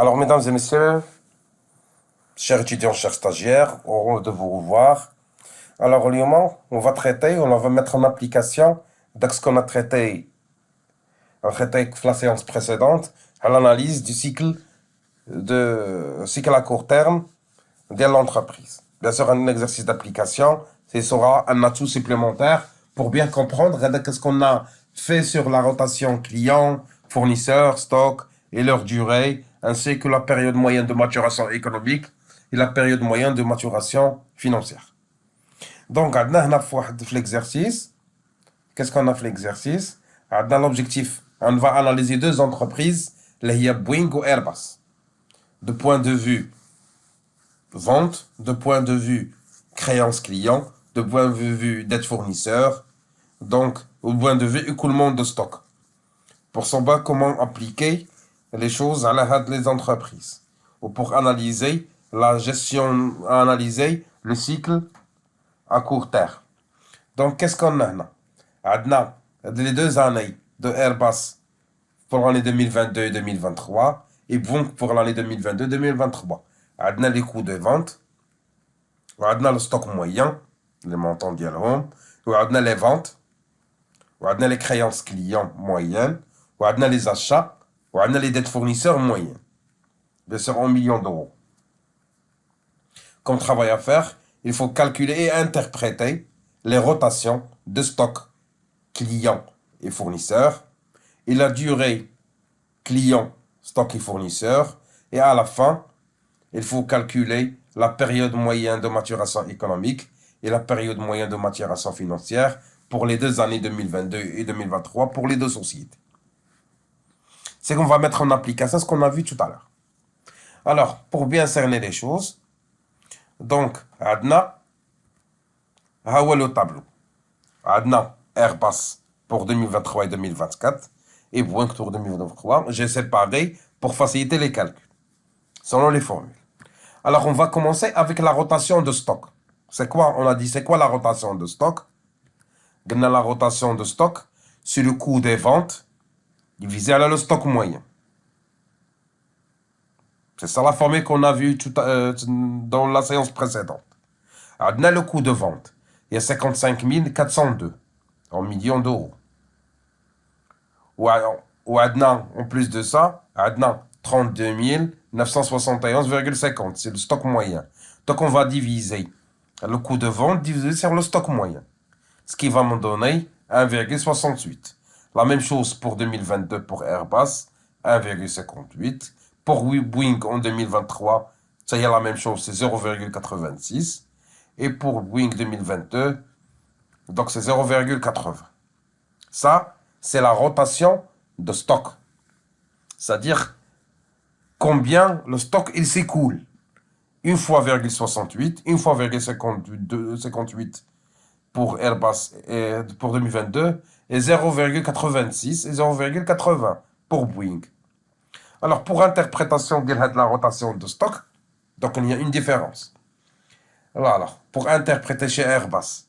Alors, mesdames et messieurs, chers étudiants, chers stagiaires, heureux de vous revoir. Alors, Lyon, on va mettre en application ce qu'on a traité la séance précédente, à l'analyse du cycle à court terme de l'entreprise. Bien sûr, un exercice d'application, ce sera un atout supplémentaire pour bien comprendre ce qu'on a fait sur la rotation client, fournisseur, stock et leur durée, ainsi que la période moyenne de maturation économique et la période moyenne de maturation financière. Donc, on a fait l'exercice. Qu'est-ce qu'on a fait l'exercice? Dans l'objectif, on va analyser deux entreprises, les Boeing ou Airbus, de point de vue vente, de point de vue créance client, de point de vue dette fournisseur, donc au point de vue écoulement de stock. Pour savoir comment appliquer les choses à la des entreprises, ou pour analyser la gestion, analyser le cycle à court terme. Donc, qu'est-ce qu'on a là? On a les 2 années de Airbus pour l'année 2022 et 2023, et Boeing pour l'année 2022-2023. On a les coûts de vente, on a le stock moyen, les montants d'Yalhom, on a les ventes, on a les créances clients moyennes, on a les achats, on a les dettes fournisseurs moyennes. Bien sûr, en millions d'euros. Comme travail à faire, il faut calculer et interpréter les rotations de stock clients et fournisseurs et la durée client, stock et fournisseur. Et à la fin, il faut calculer la période moyenne de maturation économique et la période moyenne de maturation financière pour les 2 années 2022 et 2023 pour les 2 sociétés. C'est qu'on va mettre en application ce qu'on a vu tout à l'heure. Alors, pour bien cerner les choses, donc, Adna, le tableau. Adna, Airbus pour 2023 et 2024 et Boeing pour 2023. J'ai séparé pour faciliter les calculs, selon les formules. Alors, on va commencer avec la rotation de stock. C'est quoi? On a dit, c'est quoi la rotation de stock? La rotation de stock, c'est le coût des ventes divisé par le stock moyen. C'est ça la formule qu'on a vue dans la séance précédente. On a le coût de vente. Il y a 55 402 en millions d'euros. Ou en plus de ça, on a 32 971,50. C'est le stock moyen. Donc, on va diviser le coût de vente divisé sur le stock moyen. Ce qui va me donner 1,68. La même chose pour 2022 pour Airbus, 1,58. Pour Boeing en 2023, ça y est la même chose, c'est 0,86. Et pour Boeing 2022, donc c'est 0,80. Ça, c'est la rotation de stock. C'est-à-dire combien le stock il s'écoule. Une fois 0,68, une fois 0,58 pour Airbus pour 2022 et 0,86 et 0,80 pour Boeing. Alors, pour interprétation de la rotation de stock, donc il y a une différence. Alors, pour interpréter chez Airbus,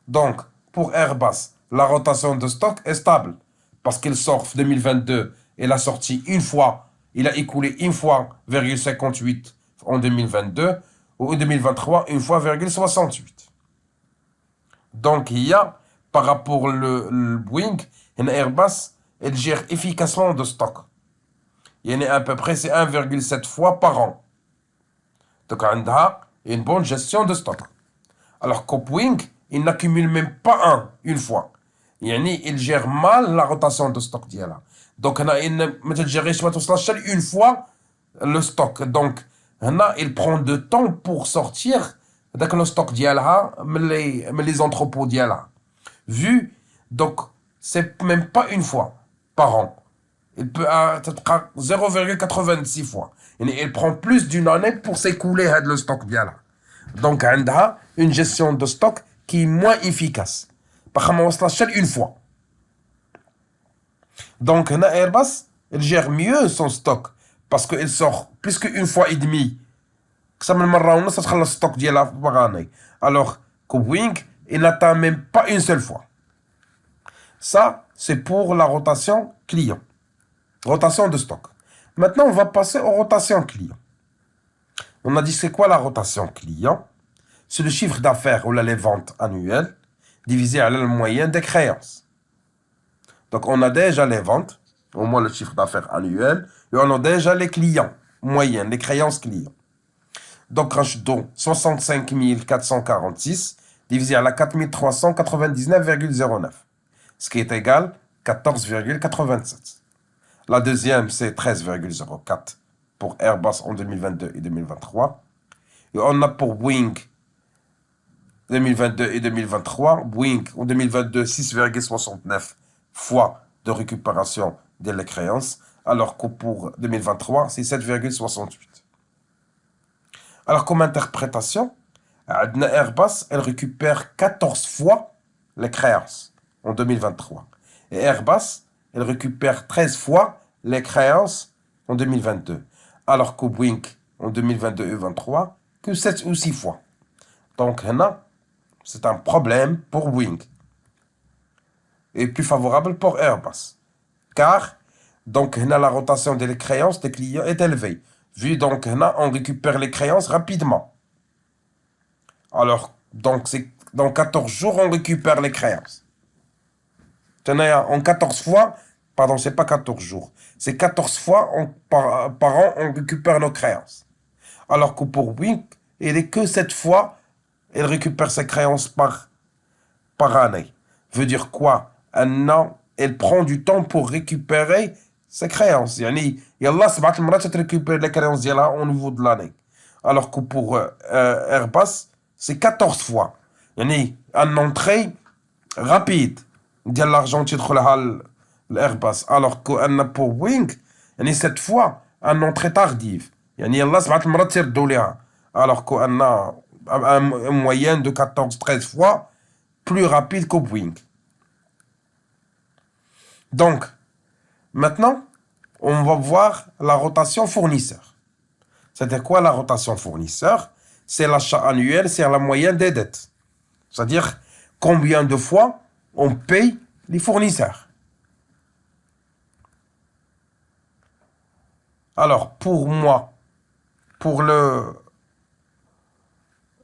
donc, pour Airbus, la rotation de stock est stable parce qu'il sort 2022, il a sorti une fois, il a écoulé une fois 0,58 en 2022 ou en 2023 une fois 0,68. Donc, il y a, par rapport le Boeing, un Airbus, il gère efficacement de stock. Il y en a à peu près, c'est 1,7 fois par an. Donc, on a une bonne gestion de stock. Alors qu'au Boeing, il n'accumule même pas une fois. Il gère mal la rotation de stock. Donc, il gère une fois le stock. Donc, il prend de temps pour sortir le stock les entrepôts. Vu, donc, c'est même pas une fois par an. Il peut être 0,86 fois. Il prend plus d'une année pour s'écouler le stock. Donc, on a une gestion de stock qui est moins efficace. Par contre, une fois. Donc, Airbus, il gère mieux son stock parce qu'il sort plus qu'une fois et demie. Ça me marre, ça sera le stock par année. Alors que Boeing, il n'atteint même pas une seule fois. Ça, c'est pour la rotation client. Rotation de stock. Maintenant, on va passer aux rotations clients. On a dit c'est quoi la rotation client? C'est le chiffre d'affaires ou les ventes annuelles divisé par la moyenne des créances. Donc, on a déjà les ventes, au moins le chiffre d'affaires annuel, et on a déjà les clients, moyenne, les créances clients. Donc, rachetons 65 446 divisé par la 4399,09, ce qui est égal à 14,87. La deuxième, c'est 13,04 pour Airbus en 2022 et 2023. Et on a pour Boeing 2022 et 2023. Boeing en 2022, 6,69 fois de récupération de les créances, alors que pour 2023, c'est 7,68. Alors, comme interprétation, Airbus, elle récupère 14 fois les créances en 2023. Et Airbus, elle récupère 13 fois les créances en 2022. Alors que Boeing, en 2022 et 2023, que 7 ou 6 fois. Donc, c'est un problème pour Boeing. Et plus favorable pour Airbus. Car, donc, la rotation des créances des clients est élevée. Vu donc, on récupère les créances rapidement. Alors, donc, c'est dans 14 jours, on récupère les créances. Tenez, en 14 fois, pardon, c'est pas 14 jours, c'est 14 fois par an, on récupère nos créances. Alors que pour Boeing, il n'est que 7 fois, il récupère ses créances par année. Veut dire quoi? Un an, elle prend du temps pour récupérer ses créances. Yani, yallah, 7 مرات récupère les créances au niveau de l'année. Alors que pour Airbus, c'est 14 fois. Yani, une entrée rapide de l'argent qui est l'Airbus. Alors que pour Boeing, yani, cette fois, une entrée tardive. Yani, yallah, 7 مرات تردوا لها. Alors qu'on a une moyenne de 14-13 fois plus rapide que Boeing. Donc, maintenant, on va voir la rotation fournisseur. C'est-à-dire quoi la rotation fournisseur? C'est l'achat annuel, c'est la moyenne des dettes. C'est-à-dire combien de fois on paye les fournisseurs. Alors, pour moi, pour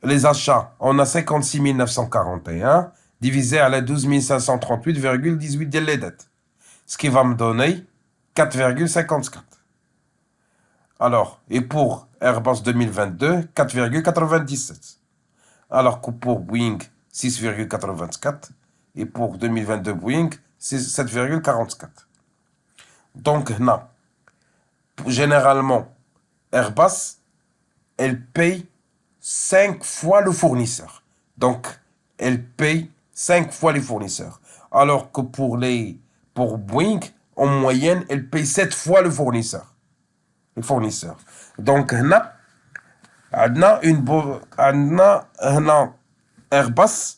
les achats, on a 56 941 divisé à la 12 538,18 de les dettes. Ce qui va me donner 4,54. Alors, et pour Airbus 2022, 4,97. Alors que pour Boeing, 6,84. Et pour 2022 Boeing, 7,44. Donc, là, généralement, Airbus, elle paye 5 fois le fournisseur. Donc, elle paye 5 fois les fournisseurs. Alors que pour Boeing, en moyenne, elle paye 7 fois le fournisseur. Les fournisseurs. Donc, Airbus,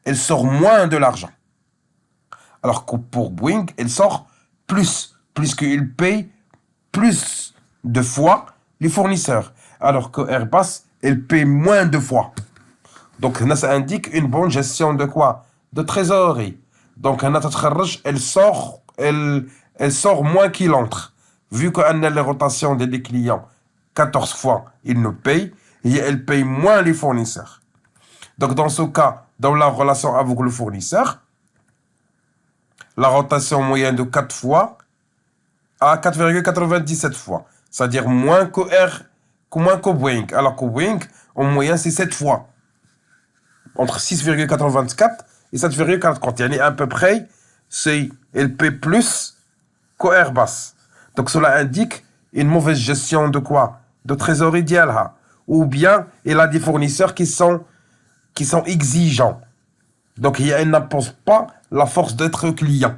elle sort moins de l'argent. Alors que pour Boeing, elle sort plus, puisqu'il paye plus de fois les fournisseurs. Alors que Airbus, elle paye moins de fois. Donc, ça indique une bonne gestion de quoi? De trésorerie. Donc, elle sort moins qu'il entre. Vu qu'on a les rotations des clients 14 fois, ils nous payent, et elle paye moins les fournisseurs. Donc, dans ce cas, dans la relation avec le fournisseur, la rotation moyenne de 4 fois à 4,97 fois. C'est-à-dire moins que Boeing. Alors que Boeing, en moyenne, c'est 7 fois. Entre 6,84 et 7,44. Il y a à peu près, elle paie plus qu'Airbus. Donc cela indique une mauvaise gestion de quoi? De trésorerie d'Yalha. Ou bien il a des fournisseurs qui sont exigeants. Donc il n'impose pas la force d'être client.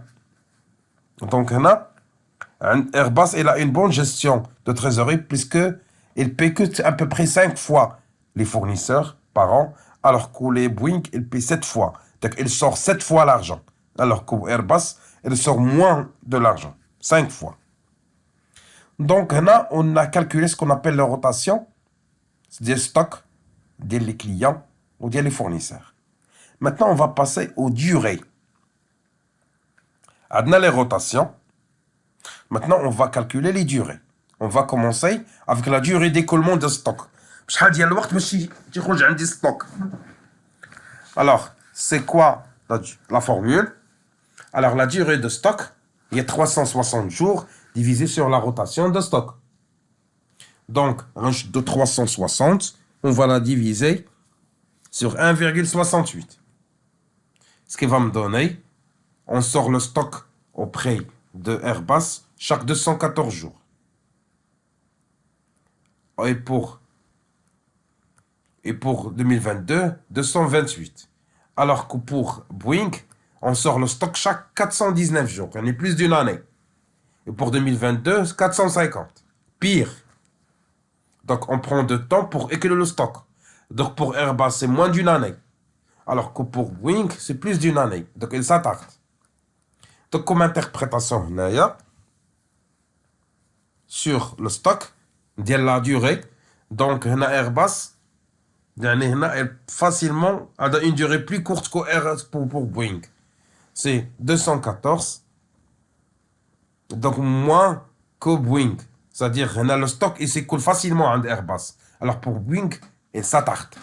Donc Airbus, il a une bonne gestion de trésorerie puisque il paie que à peu près 5 fois les fournisseurs par an, alors que les Boeing, il paie 7 fois. Donc il sort 7 fois l'argent. Alors que Airbus, il sort moins de l'argent. 5 fois. Donc, on a calculé ce qu'on appelle la rotation des stocks des clients ou des fournisseurs. Maintenant, on va passer aux durées. On a les rotations. Maintenant, on va calculer les durées. on va commencer avec la durée d'écoulement de stock. Alors, c'est quoi la formule? Alors, la durée de stock, il y a 360 jours divisé sur la rotation de stock. Donc, range de 360, on va la diviser sur 1,68. Ce qui va me donner, on sort le stock auprès de Airbus chaque 214 jours. Et pour 2022, 228. Alors que pour Boeing, on sort le stock chaque 419 jours. Il y en a plus d'une année. Et pour 2022, 450. Pire. Donc, on prend de temps pour écouler le stock. Donc, pour Airbus, c'est moins d'une année. Alors que pour Boeing, c'est plus d'une année. Donc, il s'attarde. Donc, comme interprétation, sur le stock, de la durée, donc, Airbus, facilement, a une durée plus courte que pour Boeing. C'est 214, donc moins que Boeing. C'est-à-dire, le stock, il s'écoule facilement à Airbus. Alors, pour Boeing, il s'attarde.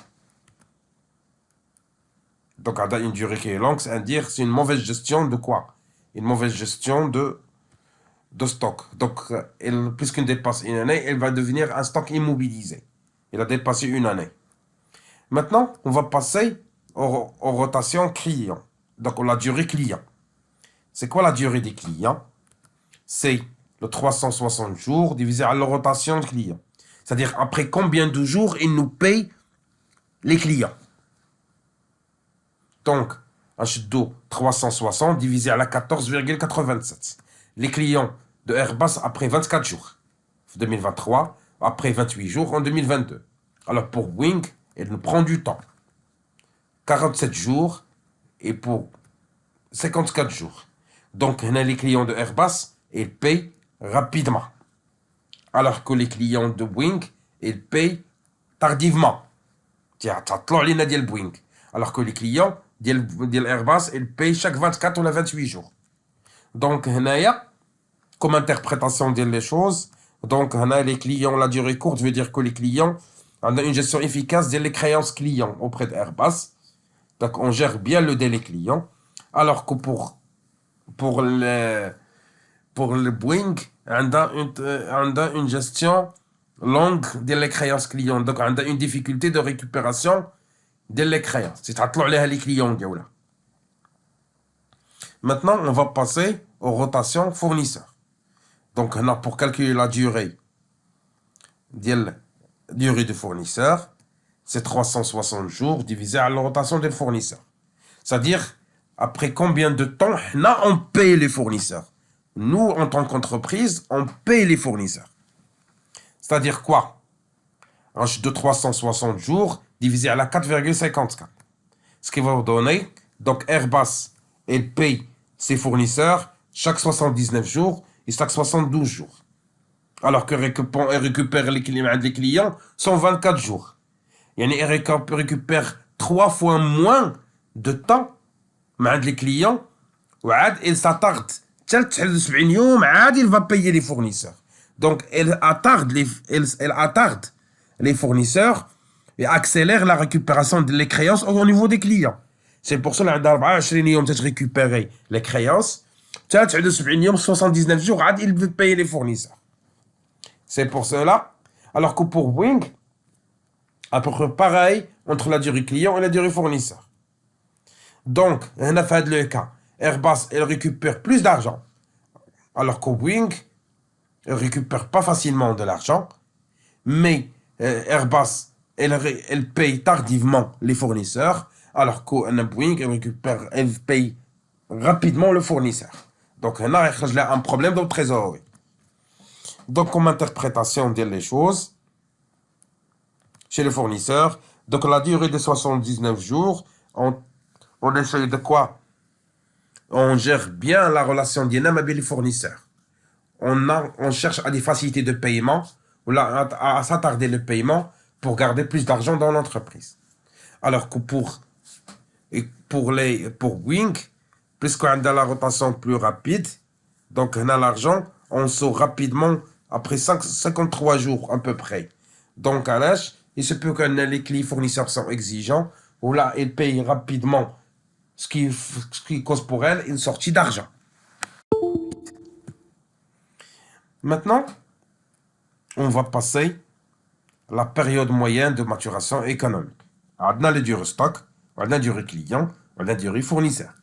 Donc, on a une durée qui est longue, c'est-à-dire, c'est une mauvaise gestion de quoi? Une mauvaise gestion de stock. Donc, puisqu'il dépasse une année, elle va devenir un stock immobilisé. Il a dépassé une année. Maintenant, on va passer aux rotations clients. Donc, la durée client. C'est quoi la durée des clients? C'est le 360 jours divisé par la rotation de clients. C'est-à-dire, après combien de jours ils nous payent les clients. Donc, H2 360 divisé à la 14,87. Les clients de Airbus après 24 jours en 2023, après 28 jours en 2022. Alors pour Boeing, il nous prend du temps. 47 jours et pour 54 jours. Donc, les clients de Airbus, ils payent rapidement. Alors que les clients de Boeing, ils payent tardivement. Alors que les clients de Airbus, ils payent chaque 24 ou 28 jours. Donc, comme interprétation des choses, donc, les clients, la durée courte veut dire que les clients, on a une gestion efficace des créances clients auprès d'Airbus. Donc, on gère bien le délai client. Alors que pour le Boeing, on a une gestion longue des créances clients. Donc, on a une difficulté de récupération des créances. C'est à les clients. Maintenant, on va passer aux rotations fournisseurs. Donc, pour calculer la durée du fournisseur, c'est 360 jours divisé par la rotation des fournisseurs. C'est-à-dire, après combien de temps on paye les fournisseurs. Nous, en tant qu'entreprise, on paye les fournisseurs. C'est-à-dire quoi? De 360 jours divisé à la 4,54. Ce qui va vous donner, donc Airbus, elle paye ses fournisseurs chaque 79 jours et chaque 72 jours. Alors que récupère les clients 124 jours. Il récupère 3 fois moins de temps avec les clients. Il s'attarde. Il va payer les fournisseurs. Donc, elle attarde les fournisseurs et accélère la récupération des créances au niveau des clients. C'est pour cela que récupérer les créances. 79 jours, il veut payer les fournisseurs. C'est pour cela. Alors que pour Boeing, à peu près pareil entre la durée client et la durée fournisseur. Donc, on a fait le cas. Airbus, elle récupère plus d'argent. Alors que Boeing, elle récupère pas facilement de l'argent. Mais Airbus, elle paye tardivement les fournisseurs. Alors que Boeing, elle paye rapidement le fournisseur. Donc, on a un problème de trésorerie. Donc, comme interprétation des choses, chez le fournisseur, donc la durée de 79 jours, on essaye de quoi? On gère bien la relation dynamique avec les fournisseurs. On cherche à des facilités de paiement, ou à s'attarder le paiement pour garder plus d'argent dans l'entreprise. Alors que pour Boeing, puisqu'on a la rotation plus rapide, donc on a l'argent, on sort rapidement après 53 jours à peu près. Donc, à l'âge, il se peut que les clients fournisseurs sont exigeants, ou là, ils payent rapidement ce qui cause pour elle une sortie d'argent. Maintenant, on va passer à la période moyenne de maturation économique. On a la durée stock, on a la durée client, on a la durée fournisseur.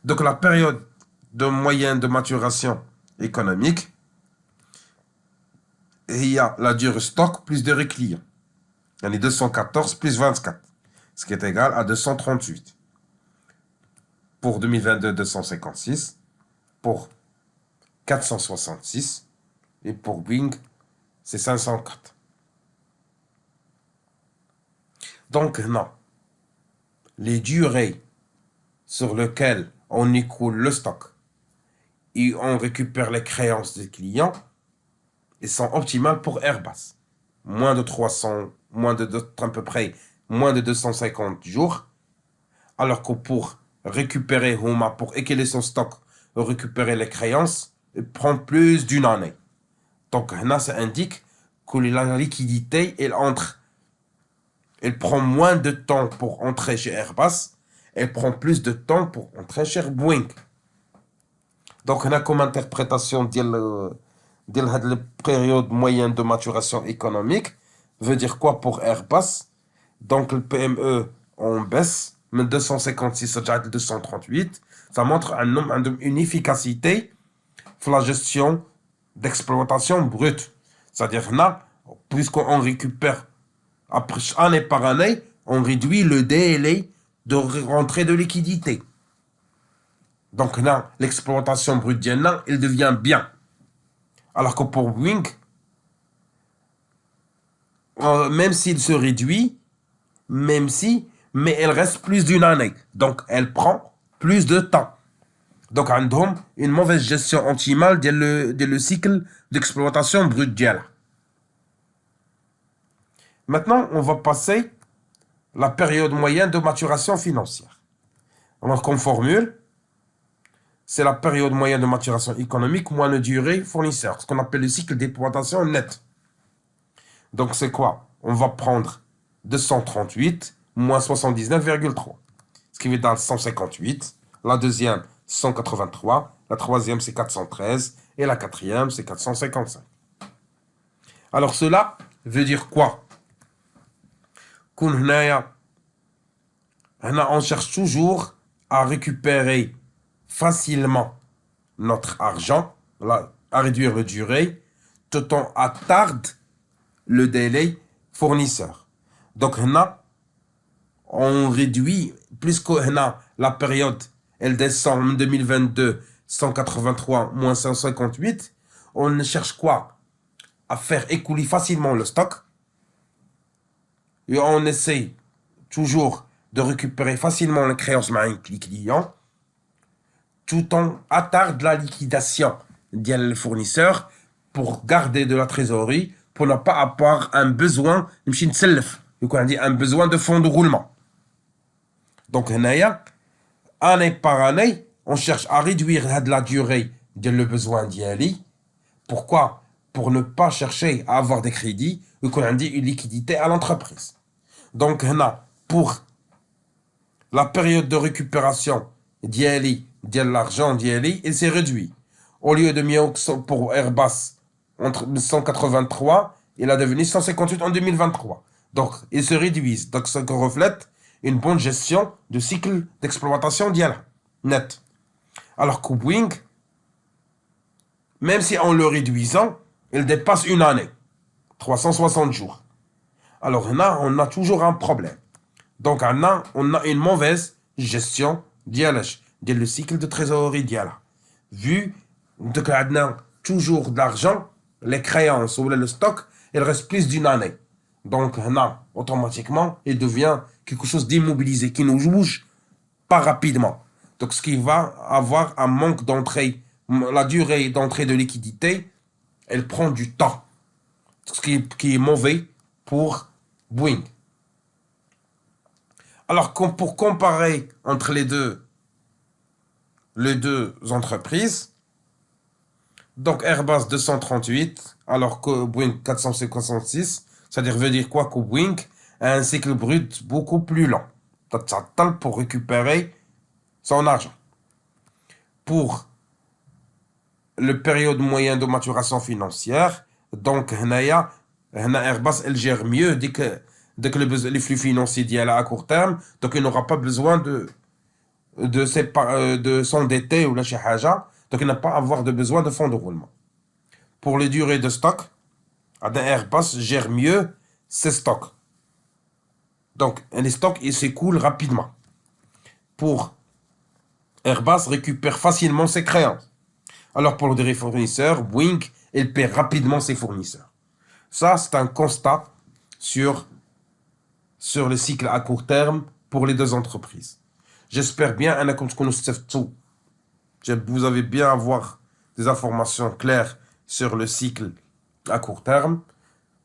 Donc, la période de moyenne de maturation économique, il y a la durée stock plus durée client. Il y a 214 plus 24, ce qui est égal à 238. Pour 2022, 256. Pour 466. Et pour Bing, c'est 504. Donc, non. Les durées sur lesquelles on écoule le stock et on récupère les créances des clients, elles sont optimales pour Airbus. Moins de 300, à peu près, moins de 250 jours. Alors que pour récupérer Huma, pour équilibrer son stock, récupérer les créances, il prend plus d'une année. Donc, là, ça indique que la liquidité, elle prend moins de temps pour entrer chez Airbus, elle prend plus de temps pour entrer chez Boeing. Donc, on a comme interprétation de la période moyenne de maturation économique, veut dire quoi pour Airbus? Donc, le PME, on baisse, mais 256 à 238, ça montre une efficacité pour la gestion d'exploitation brute. C'est-à-dire, là, puisqu'on récupère après, année par année, on réduit le délai de rentrée de liquidité. Donc là, l'exploitation brute d'Yenna, elle devient bien. Alors que pour Boeing, même s'il se réduit, mais elle reste plus d'une année. Donc elle prend plus de temps. Donc on a une mauvaise gestion optimale le cycle d'exploitation brute d'Yenna. Maintenant, on va passer la période moyenne de maturation financière. Alors, comme formule, c'est la période moyenne de maturation économique moins la durée fournisseur, ce qu'on appelle le cycle d'exploitation net. Donc, c'est quoi? On va prendre 238 moins 79,3, ce qui veut dire 158. La deuxième, 183. La troisième, c'est 413. Et la quatrième, c'est 455. Alors, cela veut dire quoi? On cherche toujours à récupérer facilement notre argent, à réduire la durée, tout en attarde le délai fournisseur. Donc, on réduit, plus que la période, elle descend en 2022, 183 moins 158, on cherche quoi? À faire écouler facilement le stock. Et on essaie toujours de récupérer facilement les créances les clients, tout en attarde la liquidation des fournisseurs pour garder de la trésorerie, pour ne pas avoir un besoin, un besoin de fonds de roulement. Donc, année par année, on cherche à réduire la durée de le besoin d'y. Pourquoi? Pour ne pas chercher à avoir des crédits ou qu'on a dit une liquidité à l'entreprise. Donc, pour la période de récupération de l'argent d'y, il s'est réduit. Au lieu de mieux pour Airbus, entre 183, il a devenu 158 en 2023. Donc, il se réduit. Donc, ça reflète une bonne gestion du cycle d'exploitation d'IA net. Alors que Boeing, même si en le réduisant, il dépasse une année, 360 jours. Alors là, on a toujours un problème. Donc on a une mauvaise gestion le cycle de trésorerie d'IA. Vu qu'on a toujours de l'argent, les créances ou le stock, il reste plus d'une année. Donc automatiquement, il devient quelque chose d'immobilisé, qui ne bouge pas rapidement. Donc ce qui va avoir un manque d'entrée, la durée d'entrée de liquidité, elle prend du temps. Ce qui est mauvais pour Boeing. Alors, pour comparer entre les deux entreprises, Donc Airbus 238, alors que Boeing 456, c'est-à-dire veut dire quoi que Boeing a un cycle brut beaucoup plus lent. Ça temps pour récupérer son argent. Pour le période moyenne de maturation financière, donc Airbus elle gère mieux dès que les flux financiers d'y aller à court terme, donc il n'aura pas besoin de s'endetter ou la haja, donc il n'a pas à avoir de besoin de fonds de roulement. Pour les durées de stock, Airbus gère mieux ses stocks. Donc les stocks ils s'écoulent rapidement. Pour Airbus récupère facilement ses créances. Alors pour les fournisseurs, Boeing il paie rapidement ses fournisseurs. Ça c'est un constat sur le cycle à court terme pour les deux entreprises. J'espère bien, vous avez bien avoir des informations claires sur le cycle à court terme.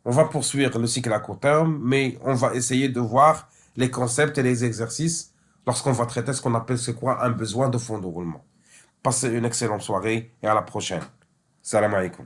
On va poursuivre le cycle à court terme, mais on va essayer de voir les concepts et les exercices lorsqu'on va traiter ce qu'on appelle c'est quoi un besoin de fonds de roulement. Passez une excellente soirée et à la prochaine. Salam alaikum.